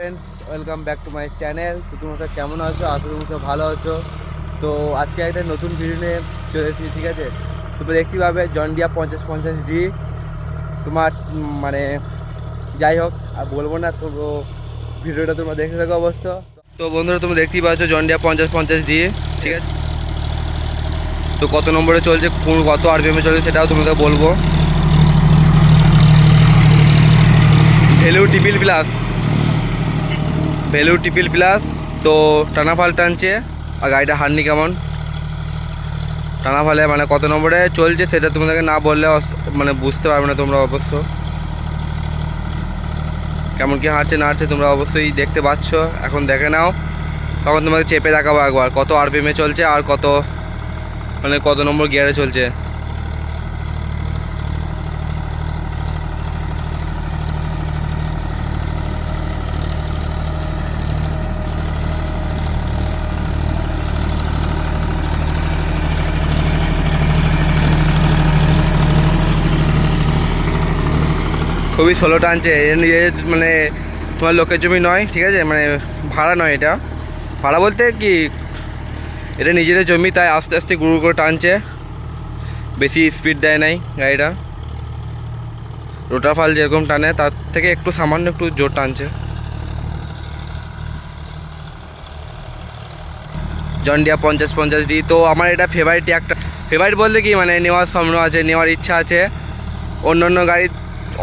Friends, welcome back to my channel. তো তোমরা কেমন আছো? আশা করি তোমরা ভালো আছো। তো আজকে একটা নতুন ভিডিও নিয়ে চলে এসেছি, ঠিক আছে? তোমরা দেখতেই পাবে জন ডিয়ার 5050D। তোমার মানে যাই হোক আর বলবো না, তো ভিডিওটা তোমরা দেখে থাকো অবশ্য। তো বন্ধুরা, তোমরা দেখতেই পাচ্ছ জন ডিয়ার 5050D, ঠিক আছে? তো কত নম্বরে চলছে, কত আরপিএমে চলছে সেটাও তোমাদের বলবো। Value টিপিল plus. তো টানাফাল টানছে আর গাড়িটা হার্নি কেমন টানাফালে মানে কত নম্বরে চলছে সেটা তোমাদেরকে না বললে মানে বুঝতে পারবে না তোমরা। অবশ্য কেমন কি হাঁটছে না হাঁটছে তোমরা অবশ্যই দেখতে পাচ্ছ। এখন দেখে নাও, তখন তোমাকে চেপে দেখাবো একবার কত আরপিএমে চলছে আর কত মানে কত নম্বর গিয়ারে চলছে। খুবই স্লো টানছে। নিজে মানে তোমার লোকের জমি নয়, ঠিক আছে? মানে ভাড়া নয়, এটা ভাড়া বলতে কি, এটা নিজেদের জমি, তাই আস্তে আস্তে গুরু করে টানছে, বেশি স্পিড দেয় নাই গাড়িটা। রোটার ফাল যেরকম টানে তার থেকে একটু সামান্য একটু জোর টানছে। John Deere 5050D। তো আমার এটা ফেভারিট, একটা ফেভারিট বলতে কি মানে নেওয়ার স্বপ্ন আছে, নেওয়ার ইচ্ছা আছে। অন্য অন্য গাড়ি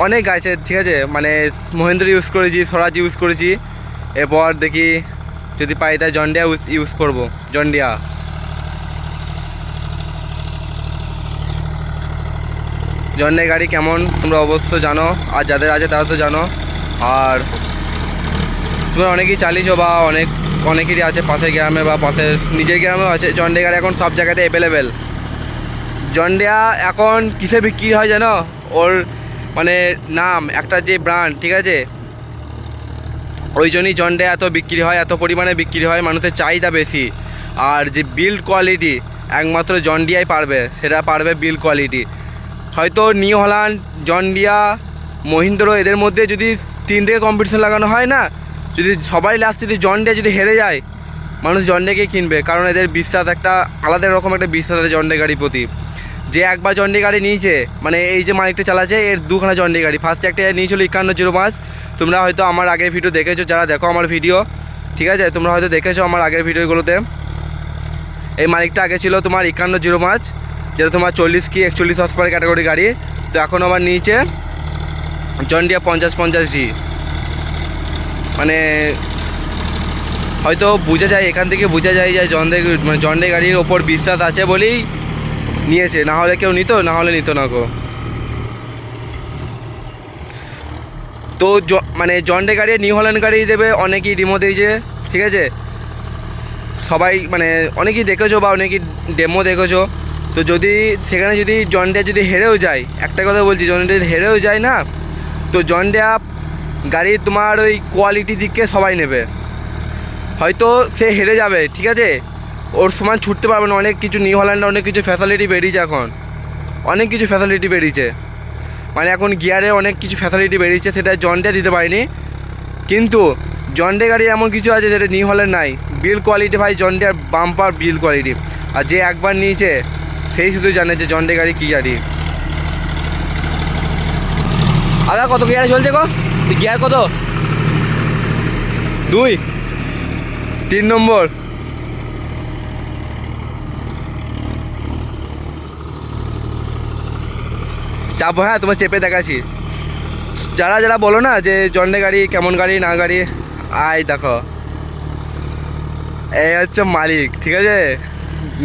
অনেক আছে, ঠিক আছে? মানে মহেন্দ্র ইউজ করেছি, স্বরাজ ইউজ করেছি, এরপর দেখি যদি পাই তাই জন ডিয়ার ইউজ করবো। জন ডিয়ার জন্ডের গাড়ি কেমন তোমরা অবশ্য জানো, আর যাদের আছে তারা তো জানো। আর তোমরা অনেকেই চালিয়েছো বা অনেকেরই আছে পাশের গ্রামে বা পাশের নিজের গ্রামেও আছে। জন্ডে গাড়ি এখন সব জায়গাতে অ্যাভেলেবেল। জন্ডিয়া এখন কিসে বিক্রি হয় জানো? ওর মানে নাম, একটা যে ব্র্যান্ড, ঠিক আছে? ওই জন্যই জন্ডিয়া এত বিক্রি হয়, এত পরিমাণে বিক্রি হয়, মানুষের চাহিদা বেশি। আর যে বিল্ড কোয়ালিটি একমাত্র জন্ডিয়াই পারবে, সেটা পারবে বিল্ড কোয়ালিটি। হয়তো নিউ হল্যান্ড, জন্ডিয়া, মহিন্দ্র এদের মধ্যে যদি 3 থেকে কম্পিটিশন লাগানো হয় না, যদি সবাই লাস্ট যদি জন্ডিয়া যদি হেরে যায়, মানুষ জন্ডিয়াকেই কিনবে। কারণ এদের বিশ্বাস একটা আলাদা রকম একটা বিশ্বাস আছে জন্ডিয়া গাড়ির প্রতি। যে একবার জন্ডিয়া গাড়ি নিয়েছে, মানে এই যে মালিকটা চালাচ্ছে, এর 2খানা জন্ডিয়া গাড়ি। ফার্স্টে একটা নিয়েছিল 5105। তোমরা হয়তো আমার আগের ভিডিও দেখেছো, যারা দেখো আমার ভিডিও, ঠিক আছে? তোমরা হয়তো দেখেছো আমার আগের ভিডিওগুলোতে। এই মালিকটা আগে ছিল তোমার 5105, যেটা তোমার 40 কি 41 হর্স পাওয়ার ক্যাটাগরি গাড়ি। তো এখন আবার নিচে জন ডিয়ার 5050D। মানে হয়তো বোঝা যায়, এখান থেকে বোঝা যায় যে জন্ডে গাড়ির ওপর বিশ্বাস আছে বলেই নিয়েছে, না হলে কেউ নিত, না হলে নিত না গো। তো মানে জন্ডে গাড়ি নিউ হল্যান্ড গাড়ি দেবে, অনেকেই ডেমো দিয়েছে, ঠিক আছে? সবাই মানে অনেকেই দেখেছো বা অনেকেই ডেমো দেখেছো। তো যদি সেখানে যদি জন্ডে যদি হেরেও যায়, একটা কথা বলছি, জন্ডে যদি হেরেও যায় না, তো জন্ডে গাড়ি তোমার ওই কোয়ালিটির দিকে সবাই নেবে। হয়তো সে হেরে যাবে, ঠিক আছে? ওর সমান ছুটতে পারবে না। অনেক কিছু নিউ হল্যান্ডে অনেক কিছু ফ্যাসিলিটি বেরিয়েছে, এখন অনেক কিছু ফ্যাসিলিটি বেরিয়েছে। মানে এখন গিয়ারে অনেক কিছু ফ্যাসিলিটি বেরিয়েছে, সেটা জন্ডে দিতে পারিনি। কিন্তু জন্ডে গাড়ি এমন কিছু আছে যেটা নিউ হল্যান্ড নাই। বিল্ড কোয়ালিটি ভাই, জন্ডে আর বাম্পার বিল্ড কোয়ালিটি। আর যে একবার নিয়েছে সেই শুধু জানে যে জন্ডে গাড়ি কী গাড়ি। আগা কত গিয়ারে চলছে গো? গিয়ার কত? 2, 3 নম্বর। চাপো, হ্যাঁ তোমার চেপে দেখাচ্ছি। যারা যারা বলো না যে জন্ডে গাড়ি কেমন গাড়ি না গাড়ি, আয় দেখো, এই হচ্ছে মালিক, ঠিক আছে?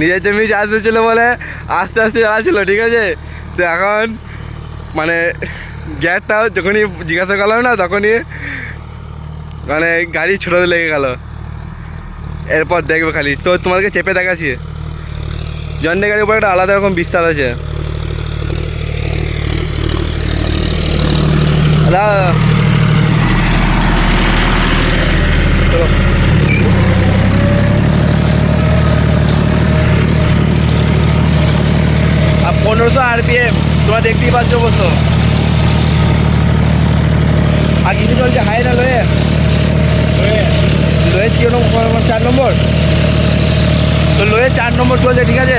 নিজের জমি চাষতে ছিল বলে আস্তে আস্তে চালাচ্ছিল, ঠিক আছে? তো এখন মানে গ্যাসটাও যখনই জিজ্ঞাসা করলাম না, তখনই মানে গাড়ি ছোটোতে লেগে গেল। এরপর দেখবে খালি, তো তোমাদেরকে চেপে দেখাচ্ছি। জন্ডে গাড়ির উপর একটা আলাদা রকম বিশ্বাস আছে। আর 1500 আরপিএম তোমরা দেখতেই পাচ্ছ অবশ্য। আর কিছু চলছে হাই না লোয়ে। কি হলো 4 নম্বর, তো লোয়ে 4 নম্বর চলছে, ঠিক আছে।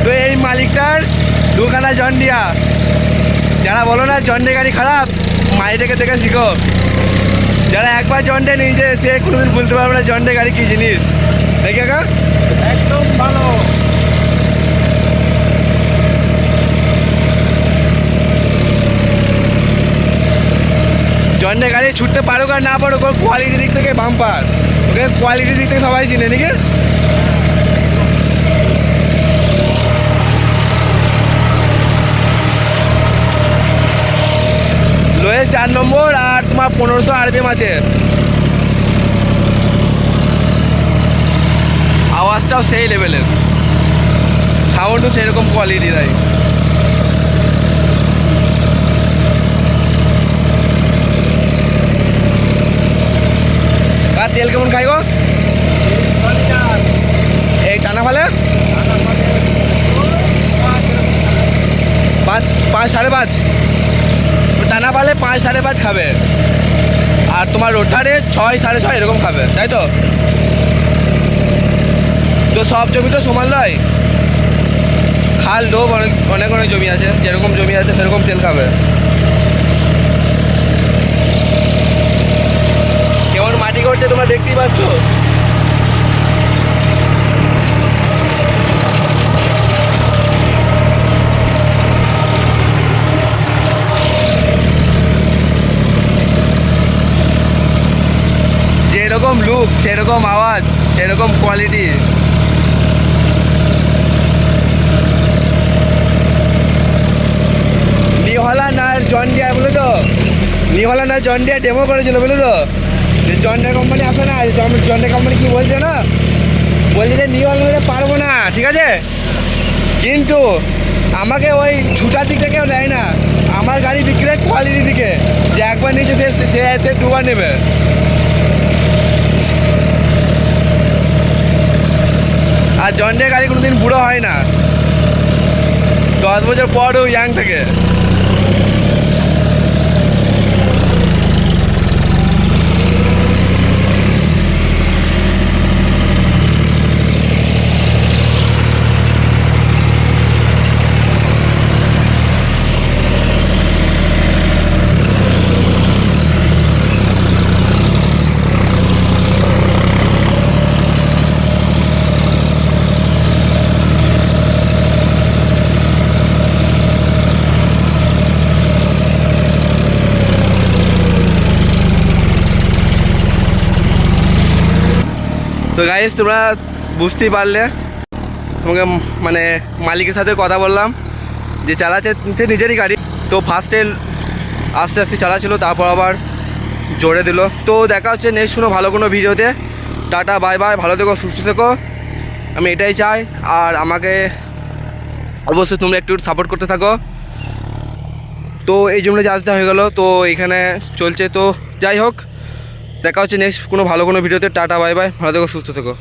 তো এই মালিকটার দুখানা জন্ডিয়া, যারা বলো না জন্ডে গাড়ি খারাপ, মাইটাকে দেখে শিখো। যারা একবার জন্ডে নিয়েছে সে কোনোদিন বলতে পারবে না জন্ডে গাড়ি কি জিনিস, তাই কাকা? একদম ভালো। জন্ডে গাড়ি ছুটতে পারুক আর না পারুক, ওর কোয়ালিটির দিক থেকে বাম্পার, ওকে কোয়ালিটির দিক থেকে সবাই চিনে, নাকি? লোয়ে 4 নম্বর আর তোমার 1500 RPM আছে। আওয়াজটাও সেই লেভেলের, সাউন্ডও সেরকম কোয়ালিটি দেয়। আর তেল কেমন খাই গো এই টানা ফালে? 5 5.5 টানা ফালে 5 5.5 খাবে, আর তোমার রোটারে 6 6.5 এরকম খাবে, তাই তো? তো সব জমি তো সমান নয়, খাল ডোব অনেক অনেক অনেক জমি আছে, যেরকম জমি আছে সেরকম তেল খাবে। কেমন মাটি করছে তোমরা দেখতেই পাচ্ছ। যেরকম লুক সেরকম আওয়াজ সেরকম কোয়ালিটি। নিহলা না জন ডিয়ার বলে তো, নিহলা না জন ডিয়ার ডেমো করেছিল বলে তো, যে জন ডিয়ার কোম্পানি আসে না, জন ডিয়ার কোম্পানি কি বলছে না, বলছে যে নিহলা নিতে পারবো না, ঠিক আছে, কিন্তু আমাকে ওই ছুটার দিক থেকে কেউ নেয় না, আমার গাড়ি বিক্রি হয় কোয়ালিটির দিকে, যে একবার নিচে সে দুবার নেবে। আর জন ডিয়ার গাড়ি কোনোদিন বুড়ো হয় না, 10 বছর পরও ইয়াং থেকে। তো গাইস তোমরা বুঝতেই পারলে, তোমাকে মানে মালিকের সাথে কথা বললাম, যে চালাচ্ছে নিজেরই গাড়ি, তো ফার্স্টে আস্তে আস্তে চালাচ্ছিল, তারপর আবার জোরে দিল। তো দেখা হচ্ছে নেক্সট কোনো ভালো কোনো ভিডিওতে। টাটা বাই বাই, ভালো থেকো সুস্থ থেকো, আমি এটাই চাই। আর আমাকে অবশ্যই তোমরা একটু সাপোর্ট করতে থাকো। তো এই জন্য চার্জটা হয়ে গেল, তো এখানে চলছে। তো যাই হোক, দেখা হচ্ছে নেক্সট কোনো ভালো কোনো ভিডিওতে। টাটা বাই বাই, ভালো থেকো সুস্থ থেকো।